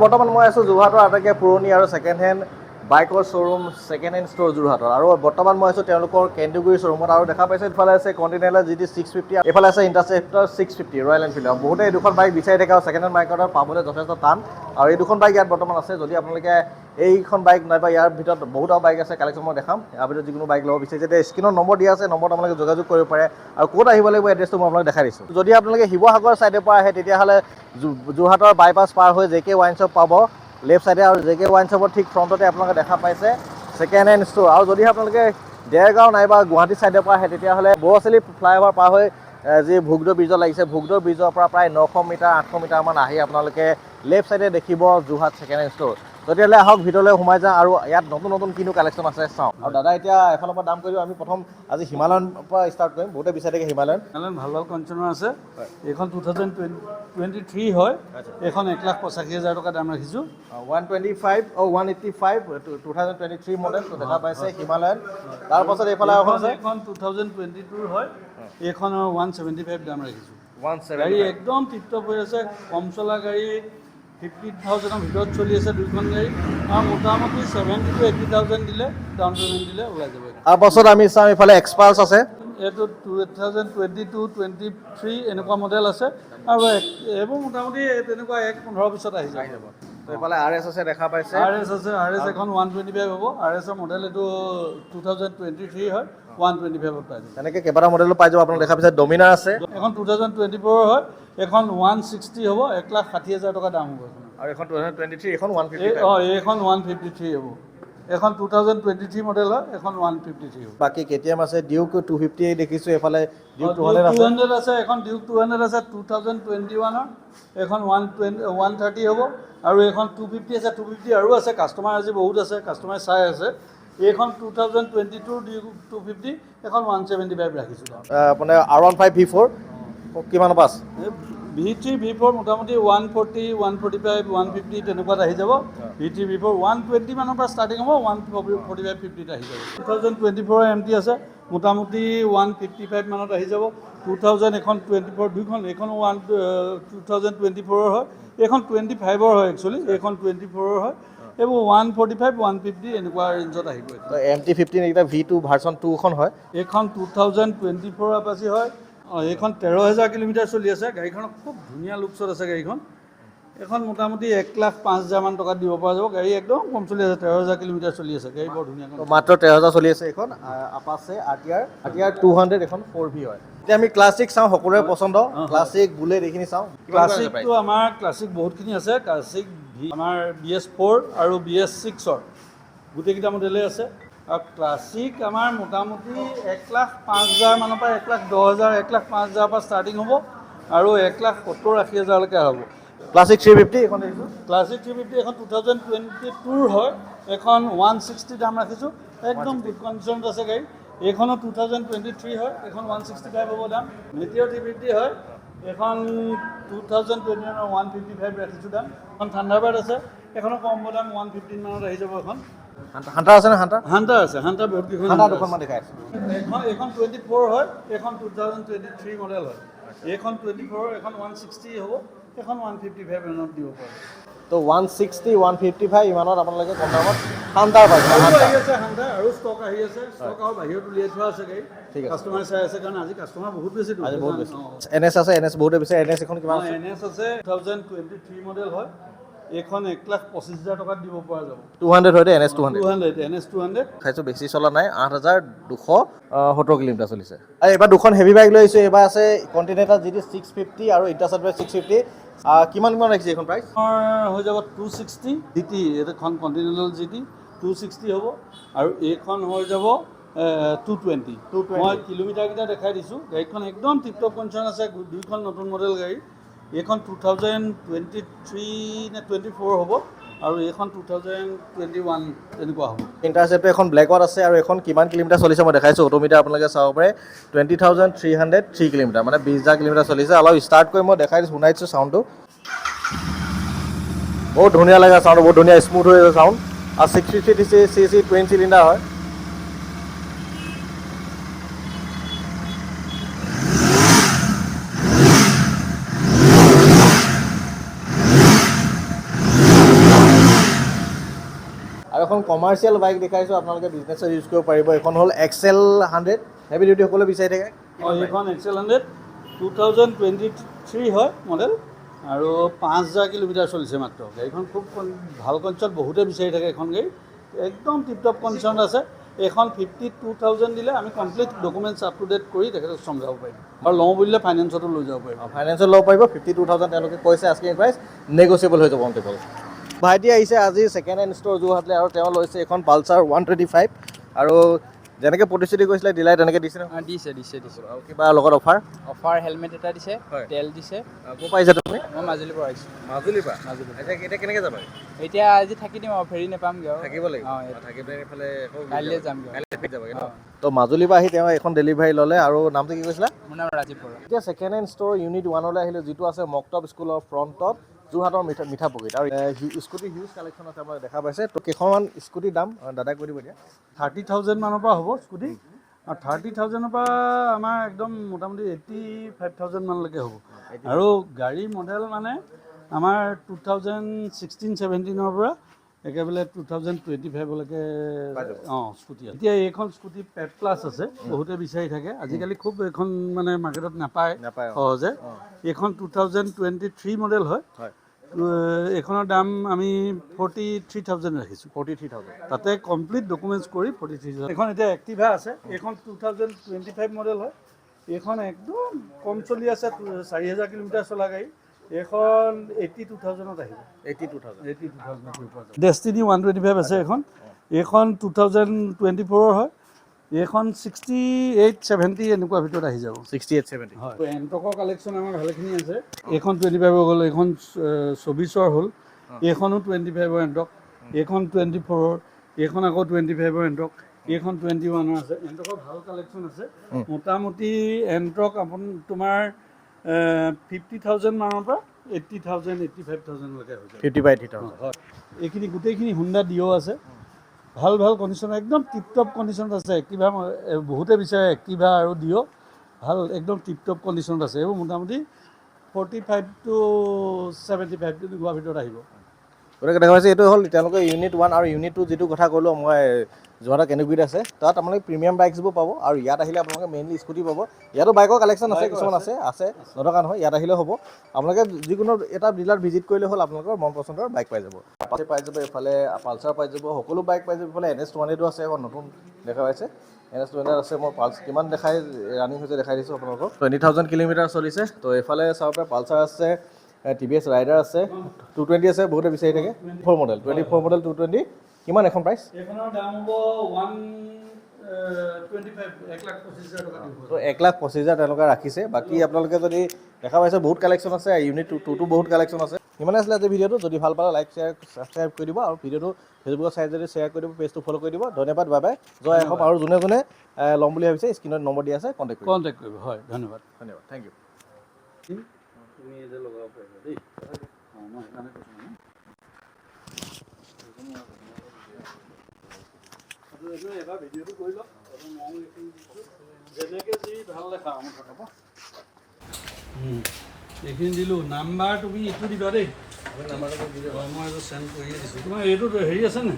বৰ্তমান মই আছোঁ যোৰহাটৰ আটাইতকৈ পুৰণি আৰু ছেকেণ্ড হেণ্ড বাইকৰ শ্ব'ৰুম ছেকেণ্ড হেণ্ড ষ্ট'ৰ যোৰহাটৰ আৰু বৰ্তমান মই আছোঁ তেওঁলোকৰ কেন্দুগুৰি শ্ব'ৰুমত আৰু দেখা পাইছে ইফালে আছে কণ্টিনেণ্টেল GT 650 এইফালে আছে ইণ্টাৰচেপ্টৰ 650 ৰয়েল এনফিল্ডৰ বহুতে এই দুখন বাইক বিচাৰি থাকে আৰু ছেকেণ্ড হেণ্ড বাইকৰ পাবলৈ যথেষ্ট টান আৰু এই দুখন বাইক ইয়াত বৰ্তমান আছে যদি আপোনালোকে এইখন বাইক নাইবা ইয়াৰ ভিতৰত বহুতো বাইক আছে কালেকশ্যন মই দেখাম ইয়াৰ ভিতৰত যিকোনো বাইক ল'ব বিচাৰিছে তেতিয়া স্ক্ৰীণত নম্বৰ দিয়া আছে নম্বৰত আপোনালোকে যোগাযোগ কৰিব পাৰে আৰু ক'ত আহিব লাগিব এড্ৰেছটো মই আপোনালোকে দেখাই দিছোঁ যদি আপোনালোকে শিৱসাগৰ ছাইডৰ পৰা আহে তেতিয়াহ'লে যোৰহাটৰ বাইপাছ পাৰ হৈ JK ৱাইন শ্বপ পাব লেফ্ট সাইডে আৰু JK ৱাইন শ্বপৰ ঠিক ফ্ৰণ্টতে আপোনালোকে দেখা পাইছে ছেকেণ্ড হেণ্ড ষ্ট'ৰ আৰু যদি আপোনালোকে দেৰগাঁও নাইবা গুৱাহাটী ছাইডৰ পৰা আহে তেতিয়াহ'লে বৰচলি ফ্লাইঅভাৰ পাৰ হৈ যি ভোগদৰ ব্ৰিজত লাগিছে ভোগদৰ ব্ৰিজৰ পৰা প্ৰায় 900 মিটাৰ 800 মিটাৰমান আহি আপোনালোকে লেফ্ট ছাইডে দেখিব যোৰহাট ছেকেণ্ড হেণ্ড ষ্ট'ৰ তেতিয়াহ'লে আহক ভিতৰলৈ সোমাই যাওঁ আৰু ইয়াত নতুন নতুন কিনো কালেকশ্যন আছে চাওঁ আৰু দাদা এতিয়া এফালৰ পৰা দাম কৰি আমি প্ৰথম আজি হিমালয়ন পৰা ষ্টাৰ্ট কৰিম বহুতে বিচাৰি থাকে হিমালয়ন ভাল ভাল কণ্ডিশ্যনৰ আছে এইখন 2023 হয় এইখন 1,85,000 টকা দাম ৰাখিছোঁ 125 185 2023 মডেল দেখা পাইছে হিমালয়ন তাৰপাছত এইফালে এইখন 2022 হয় এইখনৰ 175 দাম ৰাখিছোঁ গাড়ী একদম টিপটপ হৈ আছে কম চলা গাড়ী 50,000 ভিতৰত চলি আছে দুইখন গাড়ী আৰু মোটামুটি 70,000 to 80,000 দিলে ডাউন পে'মেণ্ট দিলে ওলাই যাব তাৰপাছত আমি চাওঁ এইফালে এক্সপালছ আছে এইটো 2022-23 এনেকুৱা মডেল আছে আৰু এইবোৰ মোটামুটি তেনেকুৱা 1-15 পিছত আহি যাব এইফালে RS আছে দেখা পাইছে RS আছে RS এখন 125 হ'ব RS ৰ মডেল এইটো 2023 হয় 125 পাই যাব তেনেকৈ কেইবাটা মডেলো পাই যাব আপোনালোকে দেখা পাইছে ডমিনাৰ আছে এখন 2024 হয় এখন 160 হ'ব 1,60,000 টকা দাম হ'ব আৰু এখন 2023 এখন 150 এইখন 153 হ'ব এখন 2023 মডেল হয় এখন 153 হ'ব বাকি KTM আছে ডিউক 250 দেখিছোঁ এইফালে ডিউক 200 আছে এখন ডিউক 200 আছে 2021 ৰ এখন 130 হ'ব আৰু এখন 250 আছে 250 আৰু আছে কাষ্টমাৰ আজি বহুত আছে কাষ্টমাৰ চাই আছে এইখন 2022 ডিউক 250 এখন 175 ৰাখিছোঁ আপোনাৰ R15 V4 কিমান পাছ V3 V4 মোটামুটি 140 145 150 তেনেকুৱাত আহি যাব V3 V4 120 মানৰ পৰা ষ্টাৰ্টিং হ'ব 145 50 আহি যাব 2024 MT আছে মোটামুটি 155 মানত আহি যাব 2000 এখন 24 দুইখন এইখন 2024 হয় এইখন 25 হয় একচুৱেলি এইখন 24 হয় এইবোৰ 145 150 এনেকুৱা ৰেঞ্জত আহিব MT15 এইটা V2 ভাৰ্চন 2 খন হয় এইখন 2024 আপাচি হয় এইখন 13,000 কিলোমিটাৰ চলি আছে গাড়ীখন খুব ধুনীয়া লুকছত আছে গাড়ীখন এখন মোটামুটি 1,05,000 মান টকাত দিব পৰা যাব গাড়ী একদম কম চলি আছে 13,000 কিলোমিটাৰ চলি আছে গাড়ী বৰ ধুনীয়া মাত্ৰ 13,000 চলি আছে এইখন আপাচে RTR 200 এখন 4V হয় এতিয়া আমি ক্লাছিক চাওঁ সকলোৰে পচন্দ ক্লাছিক বুলেট এইখিনি চাওঁ ক্লাছিকটো আমাৰ ক্লাছিক বহুতখিনি আছে ক্লাছিক আমাৰ BS4 আৰু BS6ৰ গোটেইকেইটা মডেলেই আছে আৰু ক্লাছিক আমাৰ মোটামুটি 1,05,000 মানৰ পৰা 1,10,000 1,05,000 পৰা ষ্টাৰ্টিং হ'ব আৰু 1,70,000 লৈকে হ'ব ক্লাছিক 350 এখন দেখিছোঁ ক্লাছিক 350 এখন 2022 হয় এখন 160 দাম ৰাখিছোঁ একদম গুড কণ্ডিশ্যনত আছে গাড়ী এইখনো 2023 হয় এখন 165 হ'ব দাম মেটিঅ' 350 হয় এখন 2021 155 ৰাখিছোঁ দাম এখন থাণ্ডাৰবাৰ্ড আছে এখনো কম দাম 115 মানত আহি যাব এখন হান্টাৰ আছে না হান্টাৰ আছে হান্টাৰ বহুত কেইখন হান্টাৰ দুখনমান দেখাই আছে এইখন 24 হয় এইখন 2023 মডেল হয় এইখন 24 এখন 160 হ'ব এখন 155 মানত দিব পাৰে তো 160 155 ইমানত আপোনালোকে কম দামত হান্টাৰ পাইছে হান্টাৰ আৰু ষ্টক আহি আছে ষ্টক আৰু বাহিৰত উলিয়াই থোৱা আছে গাড়ী ঠিক আছে কাষ্টমাৰ চাই আছে কাৰণ আজি কাষ্টমাৰ বহুত বেছি NS আছে NS বহুতে বিচাৰে NS এখন কিমান আছে NS আছে 2023 মডেল হয় এইখন 1,25,000 টকাত দিব পৰা যাব 200 হয় NS 200 খাইছো বেছি চলা নাই 8,270 কিলোমিটাৰ চলিছে আৰু এবাৰ দুখন হেভি বাইক লৈ আহিছোঁ এবাৰ আছে কণ্টিনেণ্টেল GT 650 আৰু ইণ্টাৰচেপ্টৰ 650 কিমান ৰাখিছে এইখন প্ৰাইচ হৈ যাব 260 GT এইখন কণ্টিনেণ্টেল GT 260 হ'ব আৰু এইখন হৈ যাব 220 মই কিলোমিটাৰকেইটা দেখাই দিছোঁ গাড়ীখন একদম টিপটপ কণ্ডিশ্যন আছে দুইখন নতুন মডেল গাড়ী এইখন 2023 নে 24 হ'ব আৰু এইখন 2021 তেনেকুৱা হ'ব ইণ্টাৰচেপ্টৰ এখন ব্লেকত আছে আৰু এখন কিমান কিলোমিটাৰ চলিছে মই দেখাইছোঁ অটোমিটাৰ আপোনালোকে চাব পাৰে 20,303 কিলোমিটাৰ মানে 20,000 কিলোমিটাৰ চলিছে অলপ ষ্টাৰ্ট কৰি মই দেখাই দিছোঁ শুনাই দিছোঁ চাউণ্ডটো বহুত ধুনীয়া লাগে চাউণ্ড বহুত ধুনীয়া স্মুথ হৈ আছে চাউণ্ড আৰু 650cc টুইন চিলিণ্ডাৰ হয় এখন কমাৰ্চিয়েল বাইক দেখাইছোঁ আপোনালোকে বিজনেছত ইউজ কৰিব পাৰিব এখন হ'ল এক্সেল 100 হেভি ডিউটি সকলোৱে বিচাৰি থাকে এইখন এক্সেল 100 2023 হয় মডেল আৰু 5000 কিলোমিটাৰ চলিছে মাত্ৰ গাড়ীখন খুব ভাল কণ্ডিশ্যন বহুতে বিচাৰি থাকে এখন গাড়ী একদম টিপটপ কণ্ডিশ্যনত আছে এইখন 52,000 দিলে আমি complete documents up to date কৰি তেখেতক চমজাব পাৰিম আৰু লওঁ বুলিলে ফাইনেন্সতো লৈ যাব পাৰিম ফাইনেন্সত ল'ব পাৰিব 52,000 তেওঁলোকে কৈছে আস্কিং প্ৰাইচ নেগচিয়েবল হৈ যাব অন টেবল ভাইটি আহিছে আজি ছেকেণ্ড হেণ্ড ষ্ট'ৰ যোৰহাটলৈ আৰু তেওঁ লৈছে এখন পালচাৰ 125 আৰু যেনেকৈ প্ৰতিশ্ৰুতি কৰিছিলে দিলাই তেনেকৈ দিছে দিছে আৰু কিবা লগত অফাৰ হেলমেট এটা দিছে তেল দিছে ক'ৰ পৰা আহিছে তুমি মই মাজুলীৰ পৰা আহিছোঁ মাজুলীৰ পৰা এতিয়া কেনেকৈ যাবা এতিয়া আজি থাকি দিম আৰু ফেৰি নাপামগৈ আৰু থাকিব লাগিব থাকি পেলাই এইফালে কাইলৈ যামগৈ যাবগৈ তো মাজুলীৰ পৰা আহি তেওঁ এখন ডেলিভাৰী ল'লে আৰু নামটো কি কৈছিলা মোৰ নাম ৰাজীৱ বৰা এতিয়া ছেকেণ্ড হেণ্ড ষ্ট'ৰ ইউনিট 1লৈ আহিলোঁ যিটো আছে মক্তব স্কুলৰ ফ্ৰণ্টত যোৰহাটৰ মিঠাপুখুৰীত আৰু স্কুটি হিউজ কালেকশ্যন আছে আপোনালোকে দেখা পাইছে তো কেইখনমান স্কুটিৰ দাম দাদাই কৈ দিব এতিয়া 30,000 মানৰ পৰা হ'ব স্কুটি আৰু 30,000ৰ পৰা আমাৰ একদম মোটামুটি 85,000 মানলৈকে হ'ব আৰু গাড়ী মডেল মানে আমাৰ 2016-17ৰ পৰা একেবাৰে 2025লৈকে স্কুটি আছে এতিয়া এইখন স্কুটি পেড প্লাছ আছে বহুতে বিচাৰি থাকে আজিকালি খুব এইখন মানে মাৰ্কেটত নাপায় সহজে এইখন 2023 মডেল হয় এইখনৰ দাম আমি 43,000 ৰাখিছোঁ 43,000 তাতে কমপ্লিট ডকুমেণ্টছ কৰি 43,000 এইখন এতিয়া এক্টিভা আছে এইখন 2025 মডেল হয় এইখন একদম কম চলি আছে 4,000 কিলোমিটাৰ চলা গাড়ী এইখন 82,000ত আহিব 82,000 ডেষ্টিনি 125 আছে এইখন 2024ৰ হয় এইখন 68-70 এনেকুৱা ভিতৰত আহি যাব 68-70 হয় এণ্টকৰ কালেকশ্যন আমাৰ ভালেখিনি আছে এইখন 25ৰ হ'ল এইখন 24ৰ হ'ল এইখনো 25ৰ এণ্টক এইখন 24ৰ এইখন আকৌ 25ৰ এণ্টক এইখন 21ৰ আছে এণ্টকৰ ভাল কালেকশ্যন আছে মোটামুটি এণ্টক তোমাৰ 50,000 মানৰ পৰা 80,000 85,000লৈকে হৈ যায় 50,000 হয় এইখিনি গোটেইখিনি হুণ্ডা ডিঅ' আছে ভাল কণ্ডিশ্যন একদম টিপটপ কণ্ডিশ্যনত আছে এক্টিভা বহুতে বিচাৰে এক্টিভা আৰু ডিঅ' ভাল একদম টিপটপ কণ্ডিশ্যনত আছে এইবোৰ মোটামুটি 45 to 75 তেনেকুৱা ভিতৰত আহিব গতিকে দেখা পাইছে এইটো হ'ল তেওঁলোকে ইউনিট 1 আৰু ইউনিট 2 যিটো কথা ক'লোঁ মই যোৰহাটৰ কেন্দুগুৰিত আছে তাত আপোনালোকে প্ৰিমিয়াম বাইকছবোৰ পাব আৰু ইয়াত আহিলে আপোনালোকে মেইনলি স্কুটি পাব ইয়াতো বাইকৰ কালেকশ্যন আছে কিছুমান আছে নথকা নহয় ইয়াত আহিলেও হ'ব আপোনালোকে যিকোনো এটা ডিলাৰ ভিজিট কৰিলে হ'ল আপোনালোকৰ মন পচন্দৰ বাইক পাই যাব আপাচি পাই যাব এইফালে পালচাৰ পাই যাব সকলো বাইক পাই যাব এইফালে NS200 আছে এখন নতুন দেখা পাইছে NS200 আছে মই পালচ কিমান দেখাই ৰানিং হৈছে দেখাই দিছোঁ আপোনালোকক 20,000 কিলোমিটাৰ চলিছে তো এইফালে চাব পাৰে পালচাৰ আছে TVS ৰাইডাৰ আছে 220 আছে বহুতে বিচাৰি থাকে 24 মডেল 220 কিমান এখন প্ৰাইচ এইখনৰ দাম হ'ব 1,25,00,000 টকা তো 1,25,000 তেওঁলোকে ৰাখিছে বাকী আপোনালোকে যদি দেখা পাইছে বহুত কালেকশ্যন আছে ইউনিট 2টো বহুত কালেকশ্যন আছে ইমানে আছিলে আজি ভিডিঅ'টো যদি ভাল পালে লাইক শ্বেয়াৰ ছাবস্ক্ৰাইব কৰি দিব আৰু ভিডিঅ'টো ফেচবুকত চাই যদি শ্বেয়াৰ কৰি দিব পেজটো ফ'ল' কৰি দিব ধন্যবাদ বাই বাই জয় আহক আৰু যোনে ল'ম বুলি ভাবিছে স্ক্ৰীণত নম্বৰ দিয়া আছে কণ্টেক্ট কৰিব হয় ধন্যবাদ থেংক ইউ তুমি এতিয়া লগাব পাৰিবা দেই মই সেইকাৰণে কৈছোঁ এবাৰ ভিডিঅ'টো কৰি লওক যেনেকৈ যি ভাল দেখা আমাৰ হ'ব এইখিনি দিলোঁ নাম্বাৰ তুমি ইটো দিবা দেই নাম্বাৰটো মই এইটো চেণ্ড কৰিয়ে দিছোঁ তোমাৰ এইটো হেৰি আছে নে